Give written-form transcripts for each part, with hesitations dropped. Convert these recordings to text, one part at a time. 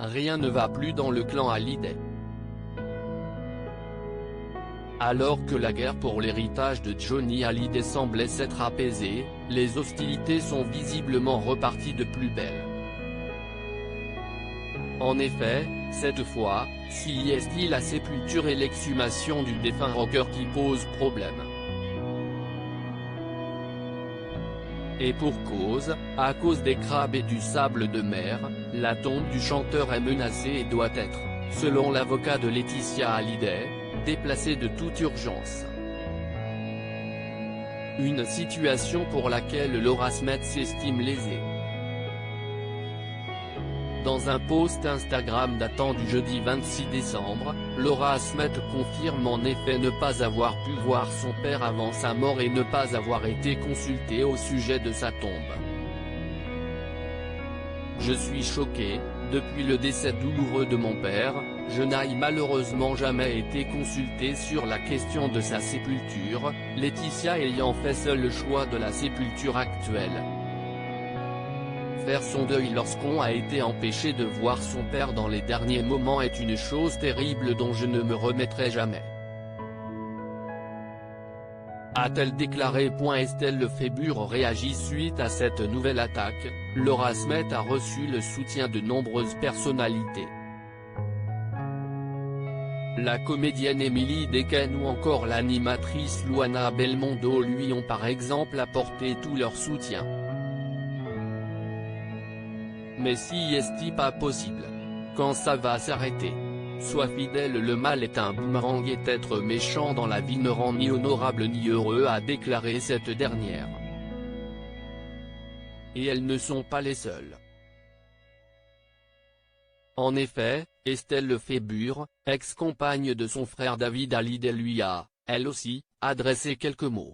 rien ne va plus dans le clan Hallyday. Alors que la guerre pour l'héritage de Johnny Hallyday semblait s'être apaisée, les hostilités sont visiblement reparties de plus belle. En effet, cette fois, c'est la sépulture et l'exhumation du défunt rocker qui posent problème. Et pour cause, à cause des crabes et du sable de mer, la tombe du chanteur est menacée et doit être, selon l'avocat de Laetitia Hallyday, déplacée de toute urgence. Une situation pour laquelle Laura Smith s'estime lésée. Dans un post Instagram datant du jeudi 26 décembre, Laura Smith confirme en effet ne pas avoir pu voir son père avant sa mort et ne pas avoir été consultée au sujet de sa tombe. Je suis choquée, depuis le décès douloureux de mon père, je n'ai malheureusement jamais été consultée sur la question de sa sépulture, Laetitia ayant fait seule le choix de la sépulture actuelle. Faire son deuil lorsqu'on a été empêché de voir son père dans les derniers moments est une chose terrible dont je ne me remettrai jamais. A-t-elle déclaré. Estelle Lefébure réagit suite à cette nouvelle attaque. Laura Smith a reçu le soutien de nombreuses personnalités. La comédienne Emily Dequesne ou encore l'animatrice Luana Belmondo lui ont par exemple apporté tout leur soutien. Mais si est-il pas possible? Quand ça va s'arrêter? Sois fidèle, le mal est un boomerang et être méchant dans la vie ne rend ni honorable ni heureux, a déclaré cette dernière. Et elles ne sont pas les seules. En effet, Estelle Lefébure, ex-compagne de son frère David Hallyday lui a, elle aussi, adressé quelques mots.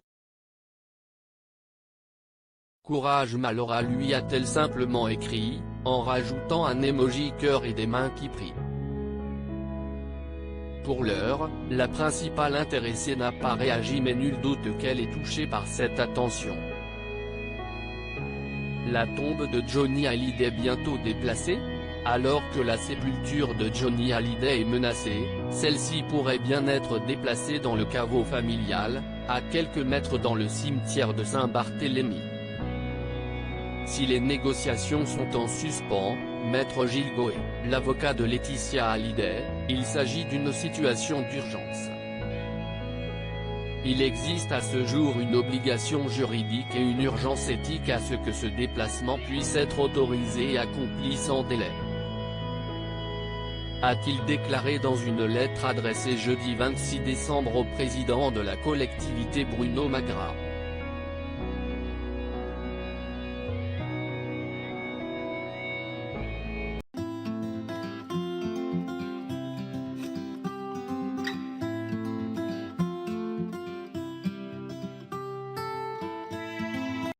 Courage ma Laura, lui a-t-elle simplement écrit, en rajoutant un emoji cœur et des mains qui prient. Pour l'heure, la principale intéressée n'a pas réagi mais nul doute qu'elle est touchée par cette attention. La tombe de Johnny Hallyday bientôt déplacée? Alors que la sépulture de Johnny Hallyday est menacée, celle-ci pourrait bien être déplacée dans le caveau familial, à quelques mètres dans le cimetière de Saint-Barthélemy. Si les négociations sont en suspens, Maître Gilles Goé, l'avocat de Laetitia Hallyday, il s'agit d'une situation d'urgence. Il existe à ce jour une obligation juridique et une urgence éthique à ce que ce déplacement puisse être autorisé et accompli sans délai. A-t-il déclaré dans une lettre adressée jeudi 26 décembre au président de la collectivité Bruno Magras.